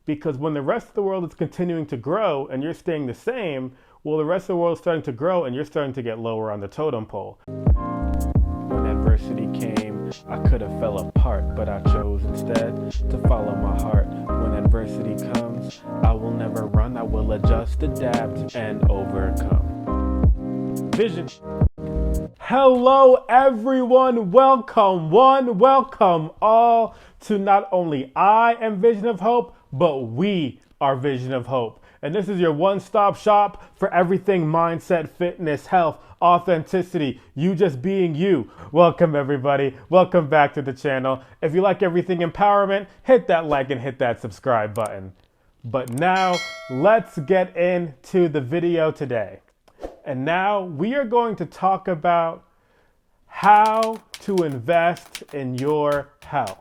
Because when the rest of the world is continuing to grow and you're staying the same, well, the rest of the world is starting to grow and you're starting to get lower on the totem pole. When adversity came, I could have fell apart, but I chose instead to follow my heart. When adversity comes, I will never run, I will adjust, adapt, and overcome. Vision. Hello everyone, welcome all to not only I am Vision of Hope, but we are Vision of Hope. And this is your one-stop shop for everything mindset, fitness, health, authenticity, you just being you. Welcome everybody, welcome back to the channel. If you like everything empowerment, hit that like and hit that subscribe button. But now let's get into the video today. And now we are going to talk about how to invest in your health.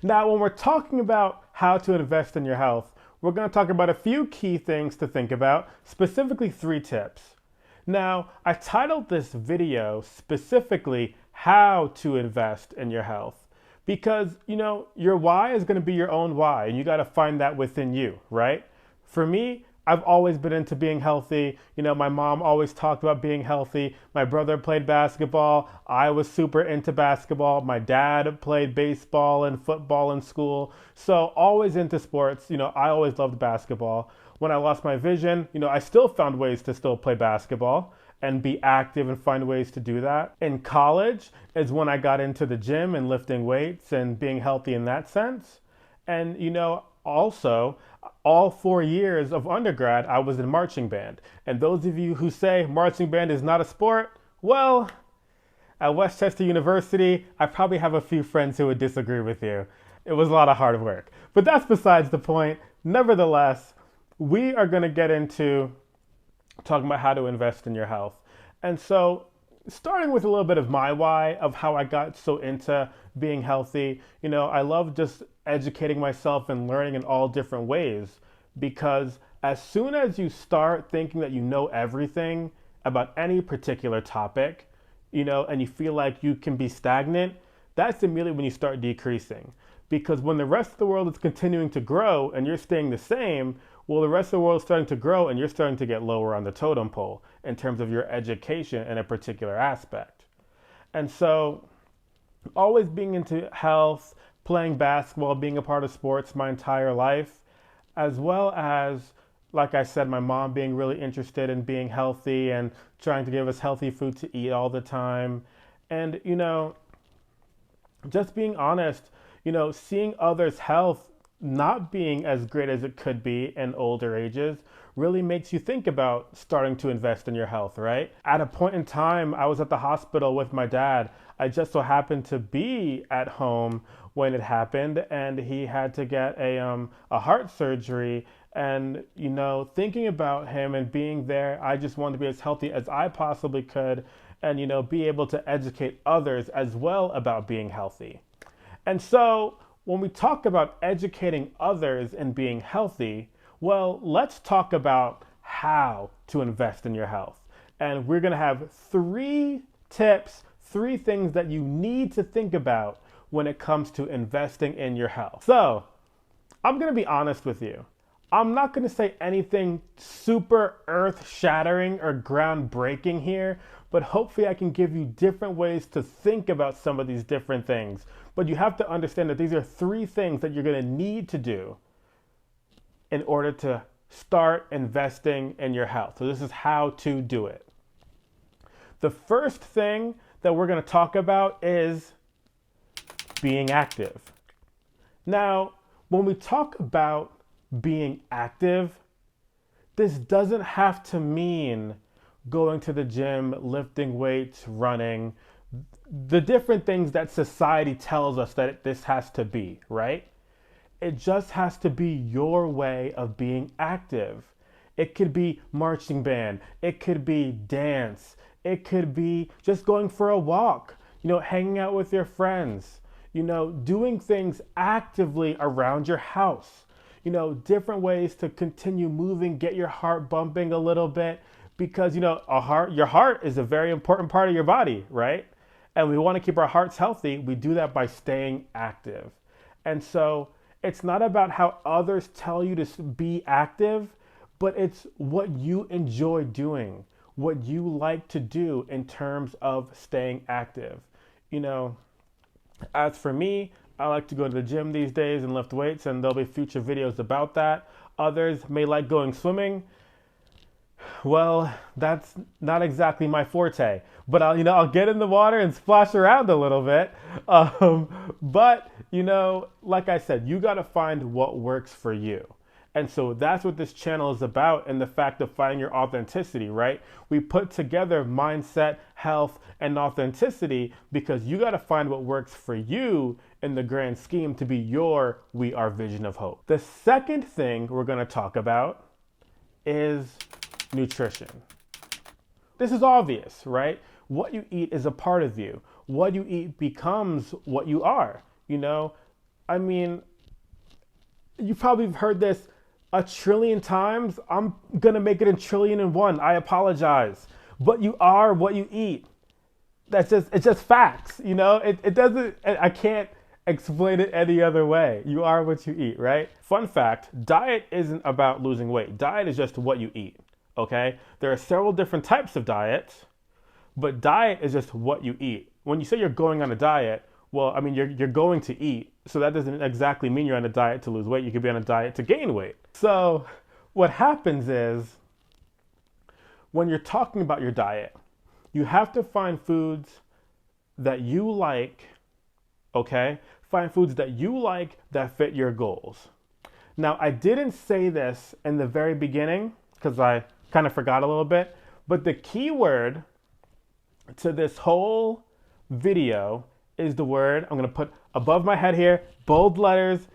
Now, when we're talking about how to invest in your health, we're going to talk about a few key things to think about, specifically 3 tips. Now, I titled this video specifically how to invest in your health because, your why is going to be your own why, and you got to find that within you, right? For me, I've always been into being healthy. My mom always talked about being healthy. My brother played basketball. I was super into basketball. My dad played baseball and football in school. So always into sports. I always loved basketball. When I lost my vision, I still found ways to still play basketball and be active and find ways to do that. In college is when I got into the gym and lifting weights and being healthy in that sense. And, also, all 4 years of undergrad, I was in marching band. And those of you who say marching band is not a sport, well, at West Chester University, I probably have a few friends who would disagree with you. It was a lot of hard work. But that's besides the point. Nevertheless, we are going to get into talking about how to invest in your health. And so, starting with a little bit of my why of how I got so into being healthy, I love just educating myself and learning in all different ways, because as soon as you start thinking that you know everything about any particular topic, and you feel like you can be stagnant, that's immediately when you start decreasing. Because when the rest of the world is continuing to grow and you're staying the same, well, the rest of the world is starting to grow and you're starting to get lower on the totem pole in terms of your education in a particular aspect. And so always being into health, playing basketball, being a part of sports my entire life, as well as, like I said, my mom being really interested in being healthy and trying to give us healthy food to eat all the time. And, just being honest, seeing others' health not being as great as it could be in older ages really makes you think about starting to invest in your health, right? At a point in time, I was at the hospital with my dad. I just so happened to be at home when it happened, and he had to get a heart surgery. And, thinking about him and being there, I just wanted to be as healthy as I possibly could and, be able to educate others as well about being healthy. And so when we talk about educating others and being healthy, well, let's talk about how to invest in your health. And we're going to have 3 tips, 3 things that you need to think about when it comes to investing in your health. So I'm going to be honest with you. I'm not going to say anything super earth-shattering or groundbreaking here, but hopefully I can give you different ways to think about some of these different things. But you have to understand that these are 3 things that you're going to need to do in order to start investing in your health. So this is how to do it. The first thing that we're going to talk about is being active. Now, when we talk about being active, this doesn't have to mean going to the gym, lifting weights, running, the different things that society tells us that this has to be, right? It just has to be your way of being active. It could be marching band, it could be dance, it could be just going for a walk, hanging out with your friends, doing things actively around your house. Different ways to continue moving, get your heart bumping a little bit, because your heart is a very important part of your body, right? And we want to keep our hearts healthy. We do that by staying active. And so It's not about how others tell you to be active, but it's what you enjoy doing, what you like to do in terms of staying active. You know, as for me, I like to go to the gym these days and lift weights, and there'll be future videos about that. Others may like going swimming. Well, that's not exactly my forte, but I'll get in the water and splash around a little bit. But like I said, you got to find what works for you. And so that's what this channel is about, and the fact of finding your authenticity, right? We put together mindset, health, and authenticity because you got to find what works for you in the grand scheme to be your We Are vision of hope. The second thing we're going to talk about is nutrition. This is obvious, right? What you eat is a part of you. What you eat becomes what you are. You've probably heard this a trillion times. I'm gonna make it a trillion and one. I apologize. But you are what you eat. It's just facts, It doesn't, I can't explain it any other way. You are what you eat, right? Fun fact, diet isn't about losing weight. Diet is just what you eat, okay? There are several different types of diets, but diet is just what you eat. When you say you're going on a diet, well, you're going to eat. So that doesn't exactly mean you're on a diet to lose weight. You could be on a diet to gain weight. So what happens is when you're talking about your diet, you have to find foods that you like, okay? Find foods that you like that fit your goals. Now, I didn't say this in the very beginning because I kind of forgot a little bit, but the key word to this whole video is the word, I'm gonna put above my head here, bold letters,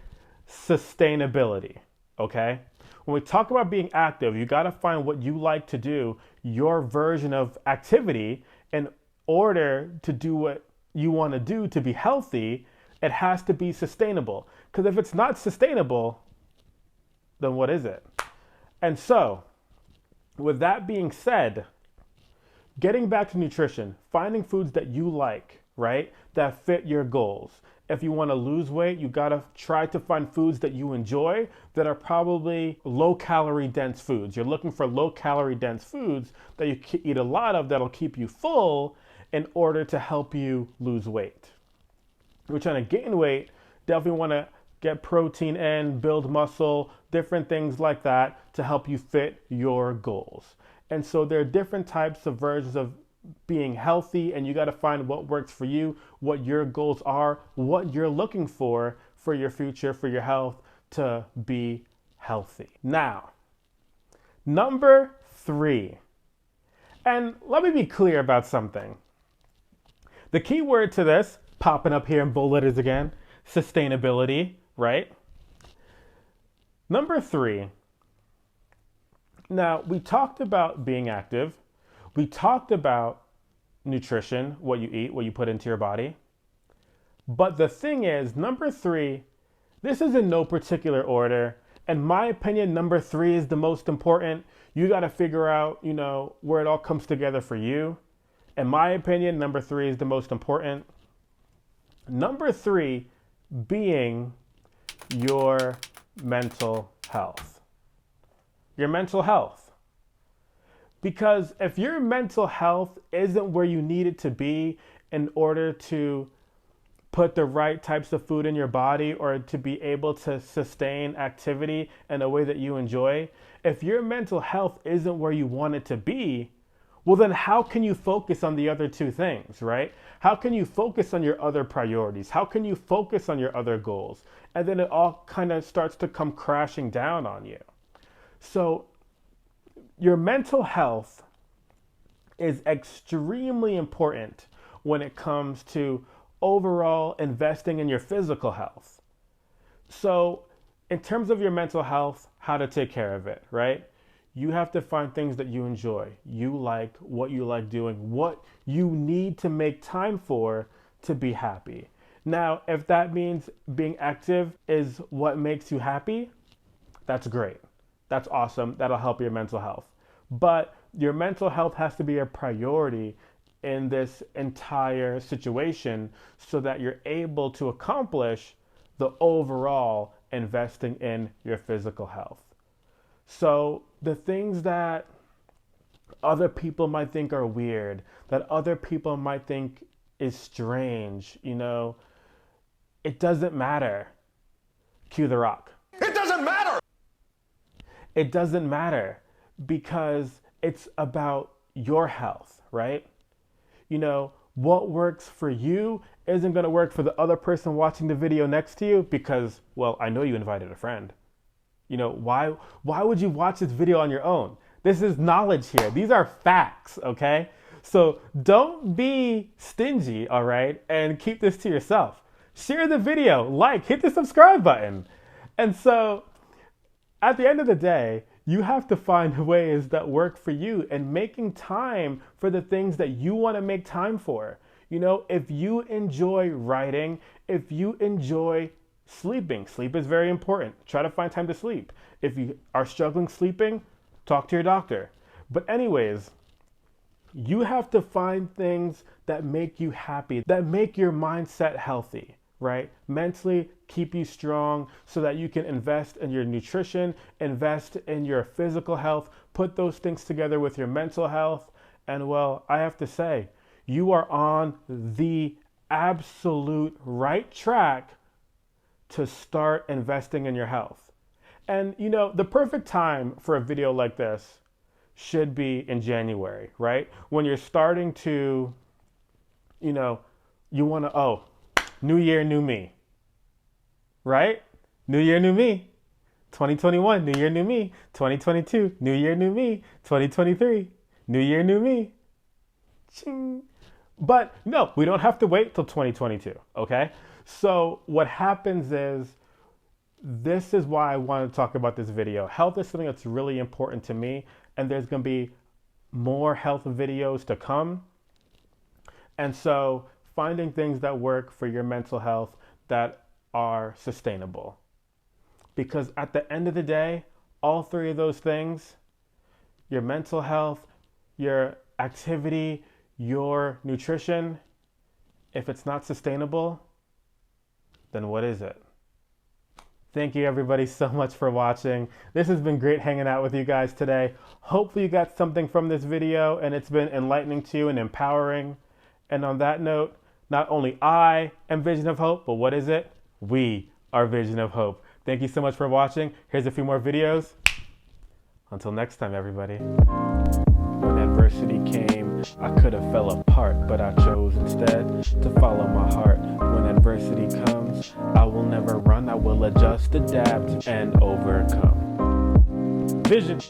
sustainability, okay? When we talk about being active, you gotta find what you like to do, your version of activity, in order to do what you wanna do to be healthy. It has to be sustainable. Because if it's not sustainable, then what is it? And so, with that being said, getting back to nutrition, finding foods that you like, right? That fit your goals. If you want to lose weight, you got to try to find foods that you enjoy that are probably low calorie dense foods. You're looking for low calorie dense foods that you can eat a lot of that'll keep you full in order to help you lose weight. If you're trying to gain weight, definitely want to get protein in, build muscle, different things like that to help you fit your goals. And so there are different types of versions of being healthy, and you got to find what works for you, what your goals are, what you're looking for your future, for your health to be healthy. Now, number 3, and let me be clear about something. The key word to this, popping up here in bold letters again, sustainability, right? Number 3, now we talked about being active. We talked about nutrition, what you eat, what you put into your body. But the thing is, number 3, this is in no particular order. In my opinion, number 3 is the most important. You got to figure out, where it all comes together for you. In my opinion, number 3 is the most important. Number 3 being your mental health. Your mental health. Because if your mental health isn't where you need it to be in order to put the right types of food in your body or to be able to sustain activity in a way that you enjoy, if your mental health isn't where you want it to be, well then how can you focus on the other 2 things, right? How can you focus on your other priorities? How can you focus on your other goals? And then it all kind of starts to come crashing down on you. So your mental health is extremely important when it comes to overall investing in your physical health. So in terms of your mental health, how to take care of it, right? You have to find things that you enjoy, you like, what you like doing, what you need to make time for to be happy. Now, if that means being active is what makes you happy, that's great. That's awesome. That'll help your mental health. But your mental health has to be a priority in this entire situation so that you're able to accomplish the overall investing in your physical health. So the things that other people might think are weird, that other people might think is strange, it doesn't matter. Cue The Rock. It doesn't matter! It doesn't matter because it's about your health, right? What works for you isn't going to work for the other person watching the video next to you because, well, I know you invited a friend. Why would you watch this video on your own? This is knowledge here. These are facts, okay? So don't be stingy, all right? And keep this to yourself. Share the video, hit the subscribe button. And so at the end of the day, you have to find ways that work for you and making time for the things that you want to make time for. If you enjoy writing, if you enjoy sleeping, sleep is very important. Try to find time to sleep. If you are struggling sleeping, talk to your doctor. But anyways, you have to find things that make you happy, that make your mindset healthy, right? Mentally keep you strong so that you can invest in your nutrition, invest in your physical health, put those things together with your mental health. And well, I have to say, you are on the absolute right track to start investing in your health. And the perfect time for a video like this should be in January, right? When you're starting to, you want to, new year, new me, right? New year, new me. 2021, new year, new me. 2022, new year, new me. 2023, new year, new me. Ching. But no, we don't have to wait till 2022, okay? So what happens is, this is why I want to talk about this video. Health is something that's really important to me, and there's going to be more health videos to come. And so finding things that work for your mental health that are sustainable. Because at the end of the day, all three of those things, your mental health, your activity, your nutrition, if it's not sustainable, then what is it? Thank you everybody so much for watching. This has been great hanging out with you guys today. Hopefully you got something from this video and it's been enlightening to you and empowering. And on that note, not only I am Vision of Hope, but what is it? We are Vision of Hope. Thank you so much for watching. Here's a few more videos. Until next time, everybody. When adversity came, I could have fell apart, but I chose instead to follow my heart. When adversity comes, I will never run. I will adjust, adapt, and overcome. Vision.